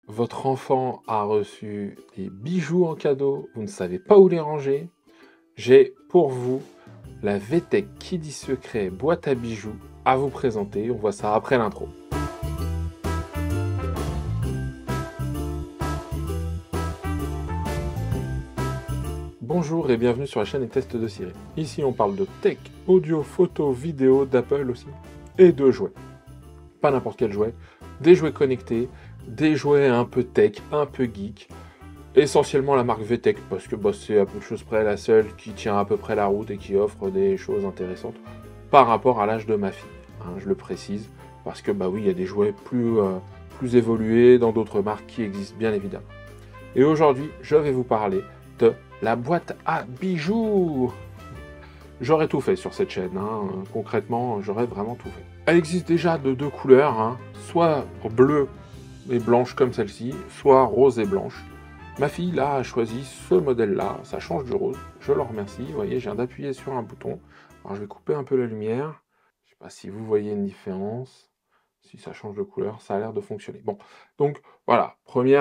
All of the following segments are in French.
Votre enfant a reçu des bijoux en cadeau, vous ne savez pas où les ranger. J'ai pour vous la VTech Kiddy Secret boîte à bijoux à vous présenter. On voit ça après l'intro. Bonjour et bienvenue sur la chaîne des tests de Cyril. Ici on parle de tech, audio, photo, vidéo, d'Apple aussi, et de jouets. Pas n'importe quel jouet, des jouets connectés, des jouets un peu tech, un peu geek. Essentiellement la marque VTech, parce que c'est à peu de choses près la seule qui tient à peu près la route et qui offre des choses intéressantes par rapport à l'âge de ma fille. Hein, je le précise, parce que oui, il y a des jouets plus évolués dans d'autres marques qui existent bien évidemment. Et aujourd'hui, je vais vous parler de la boîte à bijoux. J'aurais tout fait sur cette chaîne, hein. Concrètement, j'aurais vraiment tout fait. Elle existe déjà de deux couleurs, hein. Soit bleue et blanche comme celle-ci, soit rose et blanche. Ma fille, là, a choisi ce modèle-là, ça change du rose, je leur remercie. Vous voyez, je viens d'appuyer sur un bouton. Alors, je vais couper un peu la lumière. Je ne sais pas si vous voyez une différence. Si ça change de couleur, ça a l'air de fonctionner. Bon, donc voilà, premier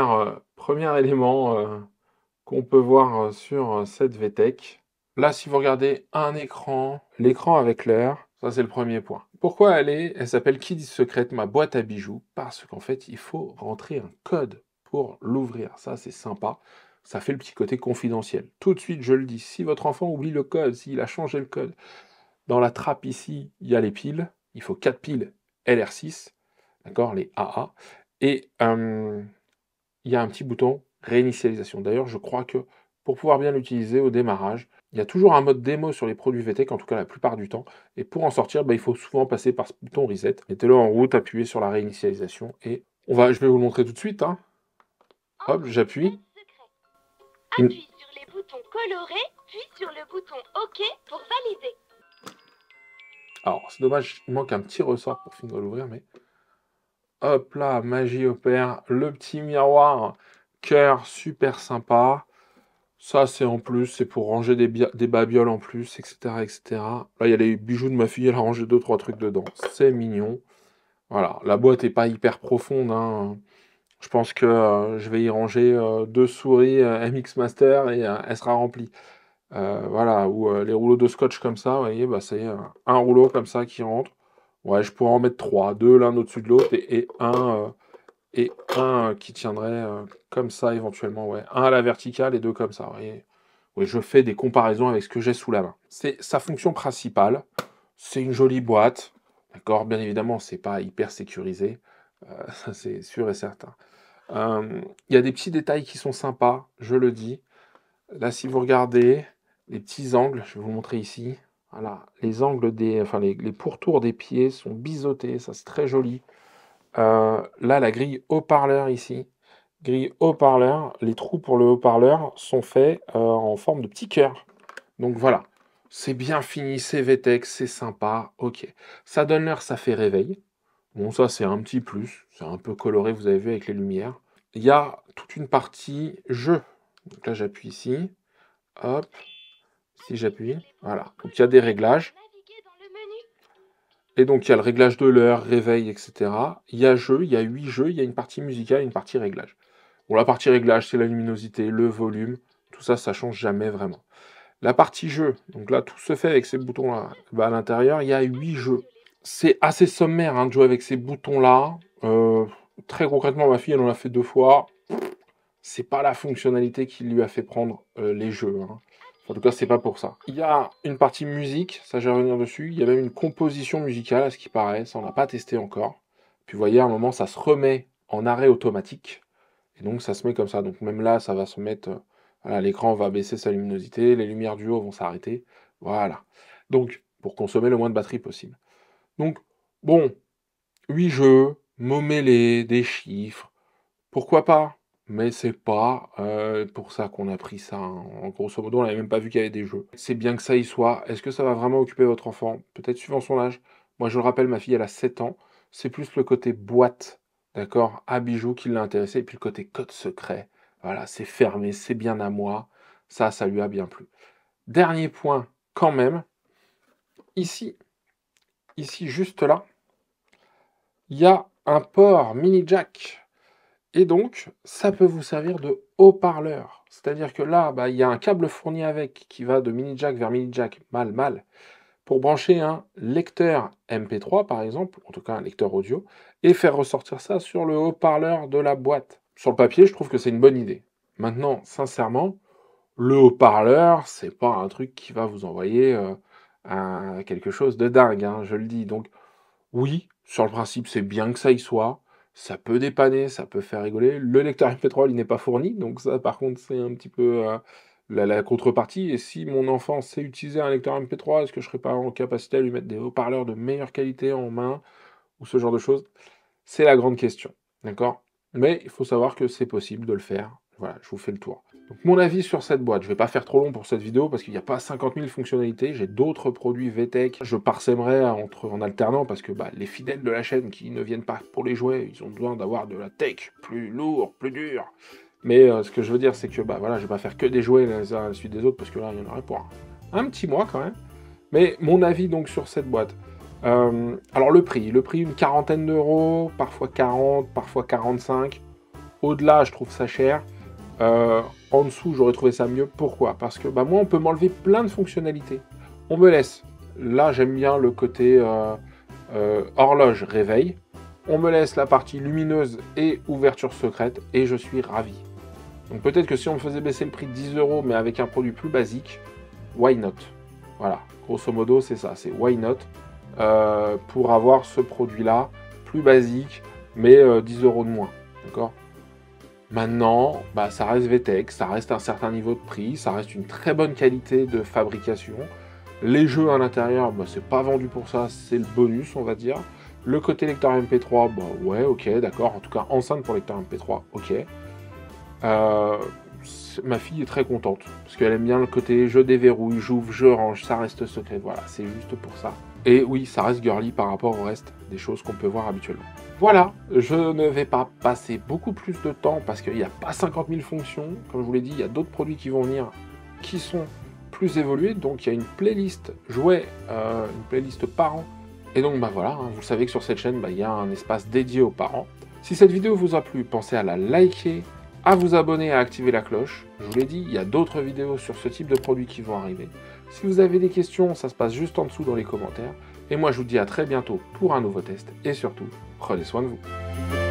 élément qu'on peut voir sur cette VTech. Là, si vous regardez un écran, l'écran avec l'air, ça c'est le premier point. Pourquoi elle s'appelle Kiddy Secret, ma boîte à bijoux, parce qu'en fait, il faut rentrer un code pour l'ouvrir. Ça, c'est sympa. Ça fait le petit côté confidentiel. Tout de suite, je le dis, si votre enfant oublie le code, s'il a changé le code, dans la trappe ici, il y a les piles. Il faut 4 piles LR6, d'accord, les AA. Et il y a un petit bouton réinitialisation. D'ailleurs, je crois que pour pouvoir bien l'utiliser au démarrage, il y a toujours un mode démo sur les produits VTech, en tout cas la plupart du temps. Et pour en sortir, il faut souvent passer par ce bouton reset. Mettez-le en route, appuyez sur la réinitialisation et je vais vous le montrer tout de suite, hein. Hop, j'appuie. Appuie sur les boutons colorés, puis sur le bouton OK pour valider. Alors, c'est dommage, il manque un petit ressort pour finir de l'ouvrir, mais hop là, magie opère, le petit miroir cœur, super sympa. Ça, c'est en plus, c'est pour ranger des babioles en plus, etc., etc. Là, il y a les bijoux de ma fille, elle a rangé 2-3 trucs dedans. C'est mignon. Voilà, la boîte est pas hyper profonde, hein. Je pense que je vais y ranger 2 souris MX Master et elle sera remplie. Voilà, ou les rouleaux de scotch comme ça, vous voyez, c'est un rouleau comme ça qui rentre. Ouais, je pourrais en mettre 3, 2 l'un au-dessus de l'autre et un qui tiendrait comme ça éventuellement, ouais. Un à la verticale et deux comme ça, vous voyez. Oui, je fais des comparaisons avec ce que j'ai sous la main. C'est sa fonction principale. C'est une jolie boîte. D'accord, bien évidemment, c'est pas hyper sécurisé. Ça, c'est sûr et certain. Il y a des petits détails qui sont sympas, je le dis. Là, si vous regardez les petits angles, je vais vous montrer ici. Voilà, les angles les pourtours des pieds sont biseautés, ça c'est très joli. Là, la grille haut-parleur ici, grille haut-parleur, les trous pour le haut-parleur sont faits en forme de petits cœurs. Donc voilà, c'est bien fini, c'est VTech, c'est sympa, ok. Ça donne l'heure, ça fait réveil. Bon, ça c'est un petit plus, c'est un peu coloré, vous avez vu avec les lumières. Il y a toute une partie jeu. Donc là, j'appuie ici, hop, si j'appuie, voilà. Donc il y a des réglages. Naviguer dans le menu. Et donc il y a le réglage de l'heure, réveil, etc. Il y a jeu, il y a 8 jeux, il y a une partie musicale et une partie réglage. Bon, la partie réglage, c'est la luminosité, le volume, tout ça, ça change jamais vraiment. La partie jeu, donc là, tout se fait avec ces boutons-là. À l'intérieur, il y a 8 jeux. C'est assez sommaire hein, de jouer avec ces boutons-là. Très concrètement, ma fille, elle en a fait 2 fois. C'est pas la fonctionnalité qui lui a fait prendre les jeux, hein. En tout cas, c'est pas pour ça. Il y a une partie musique, ça je vais revenir dessus. Il y a même une composition musicale, à ce qui paraît. Ça, on n'a pas testé encore. Puis vous voyez, à un moment, ça se remet en arrêt automatique. Et donc, ça se met comme ça. Donc, même là, ça va se mettre. Voilà, l'écran va baisser sa luminosité. Les lumières du haut vont s'arrêter. Voilà. Donc, pour consommer le moins de batterie possible. Donc, bon, 8 jeux, mots mêlés, des chiffres. Pourquoi pas? Mais c'est pas pour ça qu'on a pris ça, hein. En grosso modo, on n'avait même pas vu qu'il y avait des jeux. C'est bien que ça y soit. Est-ce que ça va vraiment occuper votre enfant? Peut-être suivant son âge. Moi, je le rappelle, ma fille, elle a 7 ans. C'est plus le côté boîte, d'accord, à bijoux qui l'a intéressé. Et puis le côté code secret. Voilà, c'est fermé, c'est bien à moi. Ça lui a bien plu. Dernier point, quand même. Ici, juste là, il y a un port mini jack. Et donc, ça peut vous servir de haut-parleur. C'est-à-dire que là, bah, il y a un câble fourni avec qui va de mini jack vers mini jack, mal, pour brancher un lecteur MP3 par exemple, en tout cas un lecteur audio, et faire ressortir ça sur le haut-parleur de la boîte. Sur le papier, je trouve que c'est une bonne idée. Maintenant, sincèrement, le haut-parleur, c'est pas un truc qui va vous envoyer quelque chose de dingue, hein, je le dis. Donc, oui, sur le principe, c'est bien que ça y soit. Ça peut dépanner, ça peut faire rigoler. Le lecteur MP3, il n'est pas fourni, donc ça, par contre, c'est un petit peu la contrepartie. Et si mon enfant sait utiliser un lecteur MP3, est-ce que je serais pas en capacité à lui mettre des haut-parleurs de meilleure qualité en main ou ce genre de choses? C'est la grande question, d'accord? Mais il faut savoir que c'est possible de le faire. Voilà, je vous fais le tour. Donc mon avis sur cette boîte, je vais pas faire trop long pour cette vidéo parce qu'il n'y a pas 50 000 fonctionnalités, j'ai d'autres produits VTech, je parsèmerai en alternant parce que bah, les fidèles de la chaîne qui ne viennent pas pour les jouets, ils ont besoin d'avoir de la tech plus lourd, plus dur. Mais ce que je veux dire, c'est que bah, voilà, je vais pas faire que des jouets les uns à la suite des autres parce que là, il y en aurait pour un petit mois quand même. Mais mon avis donc sur cette boîte. Alors le prix, une quarantaine d'euros, parfois 40, parfois 45. Au-delà, je trouve ça cher. En dessous, j'aurais trouvé ça mieux. Pourquoi? Parce que bah, moi, on peut m'enlever plein de fonctionnalités. On me laisse. Là, j'aime bien le côté horloge, réveil. On me laisse la partie lumineuse et ouverture secrète et je suis ravi. Donc peut-être que si on me faisait baisser le prix de 10 euros, mais avec un produit plus basique, why not? Voilà, grosso modo, c'est ça, c'est why not? Pour avoir ce produit-là, plus basique, mais 10 euros de moins. D'accord? Maintenant, bah, ça reste VTech, ça reste un certain niveau de prix, ça reste une très bonne qualité de fabrication. Les jeux à l'intérieur, bah, c'est pas vendu pour ça, c'est le bonus, on va dire. Le côté lecteur MP3, bah ouais, ok, d'accord. En tout cas, enceinte pour lecteur MP3, ok. Ma fille est très contente, parce qu'elle aime bien le côté je déverrouille, j'ouvre, je range, ça reste secret. Voilà, c'est juste pour ça. Et oui, ça reste girly par rapport au reste des choses qu'on peut voir habituellement. Voilà, je ne vais pas passer beaucoup plus de temps parce qu'il n'y a pas 50 000 fonctions. Comme je vous l'ai dit, il y a d'autres produits qui vont venir qui sont plus évolués. Donc il y a une playlist jouets, une playlist parents. Et donc bah voilà, hein, vous savez que sur cette chaîne, bah, il y a un espace dédié aux parents. Si cette vidéo vous a plu, pensez à la liker, à vous abonner, à activer la cloche. Je vous l'ai dit, il y a d'autres vidéos sur ce type de produits qui vont arriver. Si vous avez des questions, ça se passe juste en dessous dans les commentaires. Et moi, je vous dis à très bientôt pour un nouveau test. Et surtout, prenez soin de vous.